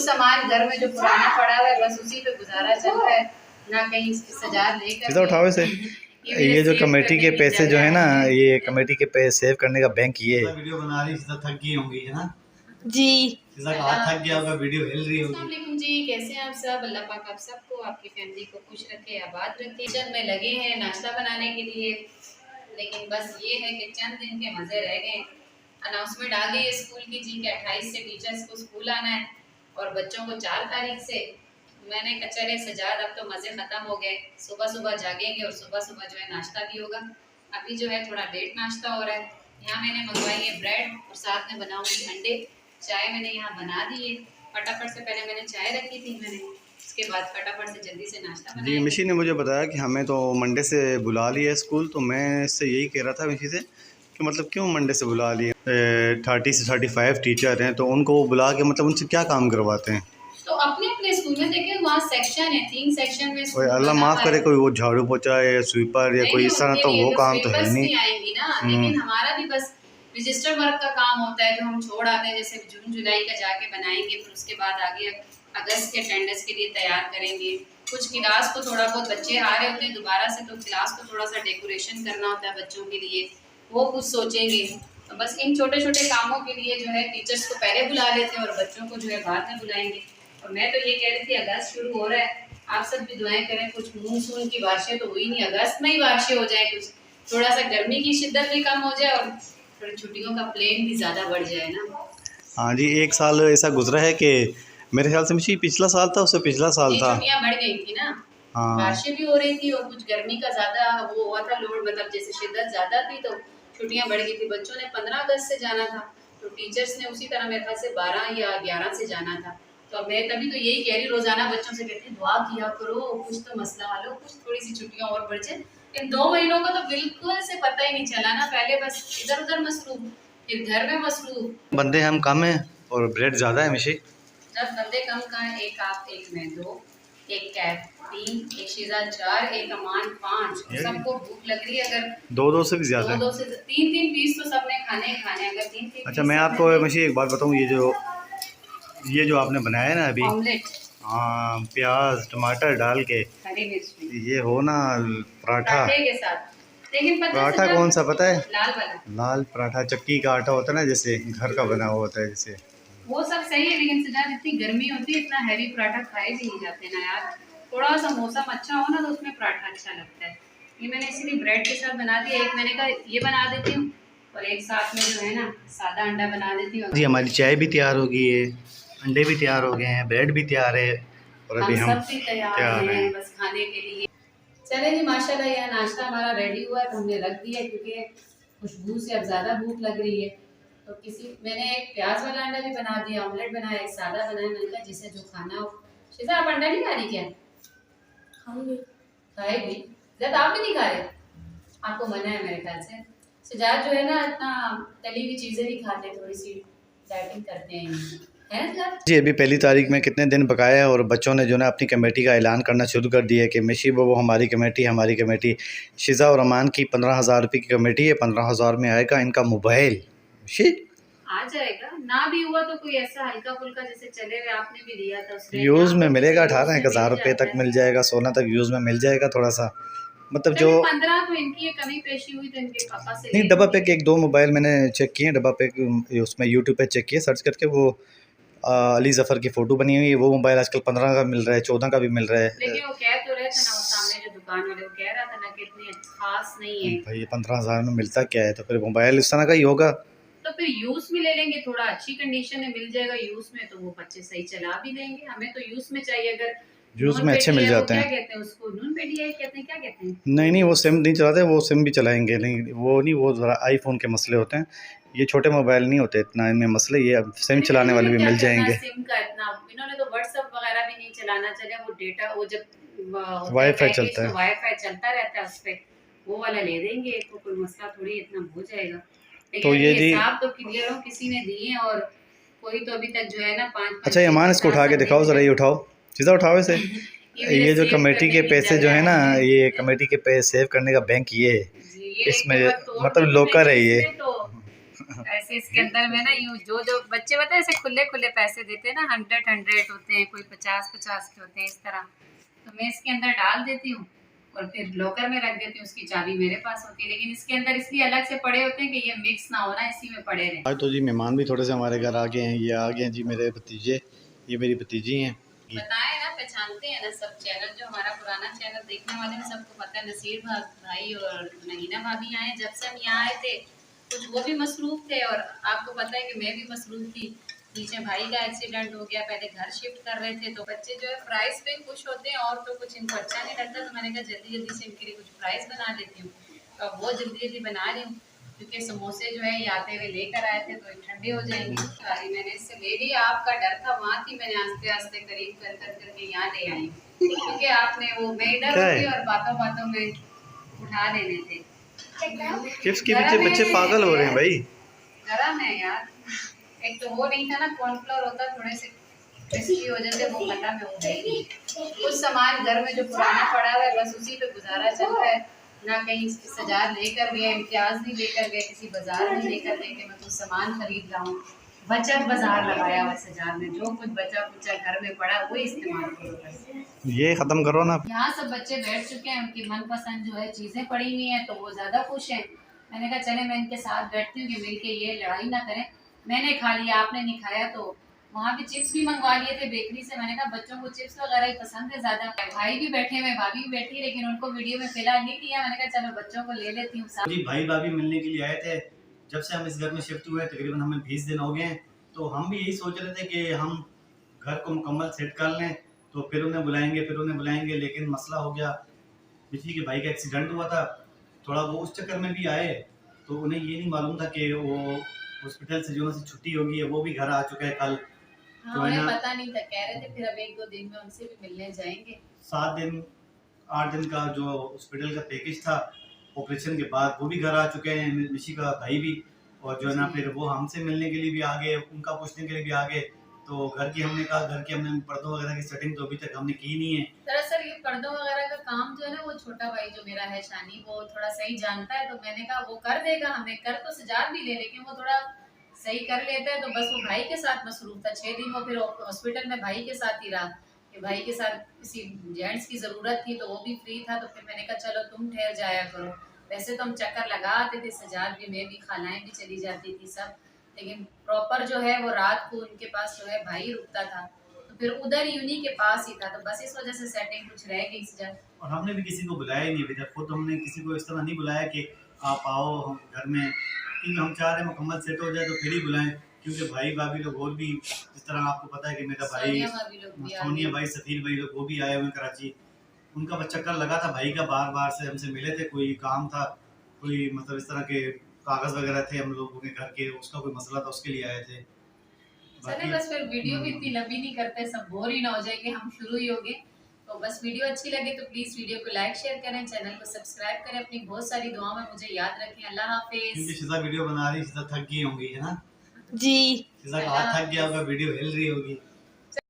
सामान घर में जो पुराना पड़ा हुआ है बस उसी पे गुजारा चल रहा है, ना कहीं सजाद लेकर उठाओ से। ये जो कमेटी के पैसे जो है ना, ये कमेटी के पैसे सेव करने का बैंक ये है। वीडियो बना रही थक गई होंगी है ना जी, थक गया होगा, वीडियो हिल रही होगी। अस्सलामुअलैकुम जी, कैसे हैं आप सब? अल्लाह पाक आप सबको, आपकी फैमिली को खुश रखे, आबाद रखे। किचन में लगे हैं नाश्ता बनाने के लिए, लेकिन बस ये है कि चंद दिन के मज़े रह गए। अनाउंसमेंट आ गई है स्कूल की जी कि 28 से टीचर्स को स्कूल आना है और बच्चों को 4 तारीख से। मैंने कहा चले सजाद, अब तो मज़े ख़त्म हो गए, सुबह सुबह जागेंगे और सुबह सुबह जो है नाश्ता भी होगा। अभी जो है थोड़ा लेट नाश्ता हो रहा है। यहाँ मैंने मंगवाई है ब्रेड और साथ में बनाऊँगी अंडे। चाय मैंने यहाँ बना दी है फटाफट से, पहले मैंने चाय रखी थी मैंने, उसके बाद फटाफट से जल्दी से नाश्ता बनाया। जी, मिशी ने मुझे बताया कि हमें तो मंडे से बुला लिया स्कूल, तो मैं इससे यही कह रहा था मिशी से कि मतलब क्यों मंडे से बुला लिए? 30 से 35 टीचर हैं, तो उनको बुला के मतलब उनसे क्या काम करवाते हैं? तो अपने अपने स्कूल में देखें, वहाँ सेक्शन है, 3 सेक्शन में स्कूल अल्लाह माफ़ करे, कोई वो झाड़ू पोछा या स्वीपर या कोई इस तरह, तो वो काम तो है नहीं। आएंगी ना, लेकिन हमारा भी बस रजिस्टर वर्क का काम होता है जो हम छोड़ आते हैं, जैसे जून जुलाई का जाके बनाएंगे, फिर उसके बाद आगे अगस्त के अटेंडेंस के लिए तैयार करेंगे। कुछ क्लास को थोड़ा बहुत बच्चे आ रहे होते हैं दोबारा से, तो क्लास को थोड़ा सा डेकोरेशन करना होता है बच्चों के लिए, वो कुछ सोचेंगे। तो बस इन छोटे छोटे कामों के लिए जो है टीचर्स को पहले बुला लेते हैं और बच्चों को जो है बाद में बुलाएंगे। और मैं तो ये कह रही थी अगस्त शुरू हो रहा है, आप सब भी दुआएं करें, कुछ मानसून की बारिशें तो हुई नहीं, अगस्त में ही बारिशें हो जाए, कुछ थोड़ा सा गर्मी की शिद्दत भी कम हो जाए और थोड़ी छुट्टियों का प्लान भी ज़्यादा बढ़ जाए ना। हाँ जी, एक साल ऐसा गुजरा है कि मेरे ख्याल से मिशी पिछला साल था, उससे पिछला साल था, छुट्टियाँ बढ़ गई थी ना। हाँ, बारिशें भी हो रही थी और कुछ गर्मी का ज़्यादा वो हुआ था लोड, मतलब जैसे शिद्दत ज़्यादा थी तो छुट्टियाँ बढ़ गई थी। बच्चों ने 15 अगस्त से जाना था, तो टीचर्स ने उसी तरह मेरे ख्याल से 12 या 11 से जाना था। तो मैं तभी तो यही कह रही, रोजाना बच्चों से कहती दुआ किया करो, कुछ तो मसला हल हो, कुछ थोड़ी सी छुट्टियां और बढ़ जाए। इन 2 महीनों का तो बिल्कुल से पता ही नहीं चला ना, पहले बस इधर उधर मसरूफ, फिर घर में मसरूफ। बंदे हम कम हैं और ब्रेड ज़्यादा है मिशी। जब बंदे कम का है, एक आप, एक मैं, 2, एक कैब 3, एक शीजा 4, एक अमान 5, सबको भूख लग रही है। अगर 2 से भी ज़्यादा, 2 से 3 पीस तो सबने खाने खाने, अगर 3 अच्छा मैं आपको मिशी एक बात बताऊँ, ये जो आपने बनाया है ना अभी ऑमलेट, हाँ प्याज टमाटर डाल के, हरी मिर्च, ये हो ना पराठा के साथ। लेकिन पराठा कौन सा पता है? लाल वाला, लाल पराठा, चक्की का आटा होता है ना, जैसे घर का बना हुआ होता है जैसे, वो सब सही है। लेकिन सजाद इतनी गर्मी होती है, इतना हैवी पराठा खाए भी नहीं जाते ना यार। थोड़ा सा मौसम अच्छा हो ना तो उसमें पराठा अच्छा लगता है। ये मैंने इसीलिए ब्रेड के साथ बना दिया, एक मैंने कहा ये बना देती हूँ और एक साथ में जो है ना सादा अंडा बना देती हूँ। जी हमारी चाय भी तैयार हो गई है, अंडे भी तैयार हो गए हैं, ब्रेड भी तैयार है और अभी हम सब भी तैयार हैं बस खाने के लिए। चले जी माशाल्लाह, यह नाश्ता हमारा रेडी हुआ है तो हमने रख दिया, क्योंकि खुशबू से अब ज़्यादा भूख लग रही है। तो मैंने एक प्याज वाला अंडा भी बना दिया, ऑमलेट बनाया, एक सादा बनाया। मैंने कहा जिसे जो खाना हो। शिजा आप अंडा नहीं खा रही क्या? खाऊंगी, खाएगी जब आप भी नहीं खा रहे, आपको मना है मेरे ख्याल से। सजाद जो है ना इतना तली हुई चीज़ें नहीं खाते, थोड़ी सी डाइटिंग करते हैं जी। अभी पहली तारीख में कितने दिन बकाया है और बच्चों ने जो है अपनी कमेटी का ऐलान करना शुरू कर दिया है कि मिशी वो हमारी कमेटी। शिजा और अमान की 15,000 रुपये की कमेटी है, 15,000 में आएगा इनका मोबाइल। आ जाएगा, ना भी हुआ तो कोई ऐसा हल्का फुल्का जैसे चले हुए आपने भी लिया था उसमें यूज़ में मिलेगा, 18,000 रुपये तक मिल जाएगा, 16 तक यूज़ में मिल जाएगा। थोड़ा सा मतलब जो 15 तो इनकी कमी पेशी हुई तो इनके पापा से नहीं, डब्बा पैक 1-2 मोबाइल मैंने चेक किए, डब्बा पैक उसमें यूट्यूब पे चेक किए सर्च करके, वो अली ज़फ़र की फ़ोटो बनी हुई है, वो मोबाइल आजकल 15 का मिल रहा है, 14 का भी मिल रहा है। लेकिन वो कह तो रहे थे ना, वो सामने जो दुकान वाले, वो कह रहा था ना कि इतनी खास नहीं है भाई। 15,000 में मिलता क्या है? तो फिर मोबाइल इस तरह का ही होगा, तो फिर यूज़ में ले लेंगे, थोड़ा अच्छी कंडीशन में मिल जाएगा यूज़ में, तो वो बच्चे सही चला भी लेंगे। हमें तो यूज़ में चाहिए, अगर यूज़ में अच्छे मिल जाते हैं। क्या कहते हैं उसको, नून पेटी कहते हैं, क्या कहते हैं? नहीं वो सिम नहीं चलाते, वो सिम भी चलाएंगे नहीं, वो नहीं, वो ज़रा आईफोन के मसले होते हैं, ये छोटे मोबाइल नहीं होते इतना इनमें मसले, ये सिम चलाने वाले भी मिल जाएंगे। सिम का इतना इन्होंने तो व्हाट्सएप वगैरह भी नहीं चलाना चले, वो डेटा वो जब वाईफाई चलता है, वाईफाई चलता रहता है उस पर, वो वाला ले देंगे तो कोई मसला थोड़ी, इतना हो जाएगा। तो ये जी हिसाब तो क्लियर हो, किसी ने दिए और कोई तो अभी तक जो है ना 5। अच्छा ईमान इसको उठा के दिखाओ ज़रा, ये उठाओ सीधा उठाओ इसे। ये जो कमेटी के पैसे जो है ना, ये कमेटी के पैसे सेव करने का बैंक ये है, इसमें मतलब लॉकर है ये, ऐसे इसके अंदर में ना यूँ जो जो बच्चे बताए ऐसे खुले खुले पैसे देते हैं ना, 100 होते हैं, कोई 50 के होते हैं, इस तरह। तो मैं इसके अंदर डाल देती हूँ और फिर लॉकर में रख देती हूँ, उसकी चाबी मेरे पास होती है। लेकिन इसके अंदर इसलिए अलग से पड़े होते हैं कि ये मिक्स ना होना, इसी में पड़े रहे। आज तो जी मेहमान भी थोड़े से हमारे घर आ गए हैं। ये आ गए हैं जी मेरे भतीजे, ये मेरी भतीजी हैं। बताए ना, पहचानते हैं ना सब चैनल, जो हमारा पुराना चैनल देखने वाले हैं सबको पता है। नसीर भाई और नगीना भाभी आए जब से हम यहाँ आए थे, कुछ वो भी मसरूफ थे और आपको पता है कि मैं भी मसरूफ थी। नीचे भाई का एक्सीडेंट हो गया, पहले घर शिफ्ट कर रहे थे, तो बच्चे जो है प्राइस पे खुश होते हैं और तो कुछ इनको अच्छा नहीं लगता। तो मैंने कहा जल्दी जल्दी से इनके लिए कुछ प्राइस बना देती हूँ। तो अब वो जल्दी जल्दी बना रही हूँ, क्योंकि समोसे जो है ये आते हुए लेकर आए थे तो ये ठंडे हो जाएंगे। सारी मैंने इससे ले ली, आपका डर था वहाँ थी, मैंने आस्ते आस्ते करीब कर कर करके यहाँ ले आई, क्योंकि आपने वो बेडर होगी और बातों बातों में उठा लेने थे। चिप्स के पीछे बच्चे पागल हो रहे हैं भाई। गरम है यार, एक तो वो नहीं था ना, कॉर्नफ्लोर होता थोड़े से क्रिस्पी हो जाते, वो खत्म है, वो है ही नहीं। कुछ सामान घर में जो पुराना पड़ा हुआ है बस उसी पे गुजारा चल रहा है। ना कहीं सजाद लेकर गए, इम्तियाज नहीं लेकर गए, किसी बाजार में लेकर गए कि मैं कुछ सामान खरीद रहा हूँ। बचत बाजार लगाया हुआ सजाद में, जो कुछ बचा कुचा घर में पड़ा वही इस्तेमाल करो बस। ये ख़त्म करो ना। यहाँ सब बच्चे बैठ चुके हैं, उनकी मनपसंद जो है चीज़ें पड़ी हुई हैं तो वो ज़्यादा खुश हैं। मैंने कहा चले मैं इनके साथ बैठती हूँ कि मिलके ये लड़ाई ना करें। मैंने खा लिया, आपने नहीं खाया, तो वहाँ पे चिप्स भी मंगवा लिए थे बेकरी से। मैंने कहा बच्चों को चिप्स वगैरह ही पसंद है ज़्यादा। भाई भी बैठे हुए, भाभी भी बैठी है, लेकिन उनको वीडियो में फिलहाल नहीं लिया। मैंने कहा चलो बच्चों को ले लेती हूँ साथ। जी भाई भाभी मिलने के लिए आए थे। जब से हम इस घर में शिफ्ट हुए तकरीबन हमें 20 दिन हो गए हैं, तो हम भी यही सोच रहे थे कि हम घर को मुकम्मल सेट कर लें तो फिर उन्हें बुलाएंगे। लेकिन मसला हो गया, किसी के भाई का एक्सीडेंट हुआ था, थोड़ा वो उस चक्कर में भी आए, तो उन्हें ये नहीं मालूम था कि वो हॉस्पिटल से जो उनसे छुट्टी होगी है वो भी घर आ चुका है कल। हाँ, तो है उन्हें ना, पता नहीं था, कह रहे थे फिर अब 1-2 दिन में उनसे भी मिलने जाएंगे। 7 दिन 8 दिन का जो हॉस्पिटल का पैकेज था ऑपरेशन के बाद, वो भी घर आ चुके हैं, निशी का भाई भी। और जो है ना फिर वो हमसे मिलने के लिए भी आ गए, उनका पूछने के लिए भी आ गए। तो घर की हमने पर्दों वगैरह की सेटिंग तो अभी तक हमने की नहीं है। दरअसल ये पर्दों वगैरह का काम जो है ना, वो छोटा भाई जो मेरा है शानी, वो थोड़ा सही जानता है। तो मैंने कहा वो कर देगा, हमें कर तो सजाद भी ले, लेकिन वो थोड़ा सही कर लेता है। तो बस वो भाई के साथ मसरूफ था। 6 दिन वो फिर हॉस्पिटल में भाई के साथ ही रहा, कि भाई के साथ किसी जेंट्स की ज़रूरत थी तो वो भी फ्री था। तो फिर मैंने कहा चलो तुम ठहर जाया करो। वैसे तो हम चक्कर लगा आते थे, सजाद भी, मैं भी, खालाएँ भी चली जाती थी सब, लेकिन प्रॉपर जो है वो रात को उनके पास जो है भाई रुकता था, तो फिर उधर ही उन्हीं के पास ही था। तो बस इस वजह से सेटिंग कुछ रह गई सजाद। और हमने भी किसी को बुलाया ही नहीं अभी तक, खुद हमने किसी को इस तरह नहीं बुलाया कि आप आओ हम घर में, क्योंकि हम चाह रहे हैं मुकम्मल सेट हो जाए तो फिर ही बुलाएं। क्योंकि भाई भाभी लोग और भी, जिस तरह आपको पता है कि मेरा भाई सोनिया भाभी लोग भी आ सोनिया गई। भाई, सतीर भाई लोग वो भी आए हुए हैं कराची। उनका बस चक्कर लगा था भाई का, बार बार से हमसे मिले थे, कोई काम था, कोई मतलब इस तरह के कागज़ वगैरह थे हम लोगों के घर के, उसका कोई मसला था, उसके लिए आए थे। चले बस फिर वीडियो भी इतनी लंबी नहीं करते, सब बोर ही ना हो जाए कि हम शुरू ही हो गए। तो बस वीडियो अच्छी लगे तो प्लीज़ वीडियो को लाइक शेयर करें, चैनल को सब्सक्राइब करें, अपनी बहुत सारी दुआओं में मुझे याद रखें। अल्लाह क्योंकि हाफिज़। शिजा वीडियो बना रही, शिजा थक गई होंगी, है ना? जी शिजा का हाथ थक गया होगा, वीडियो हिल रही होगी।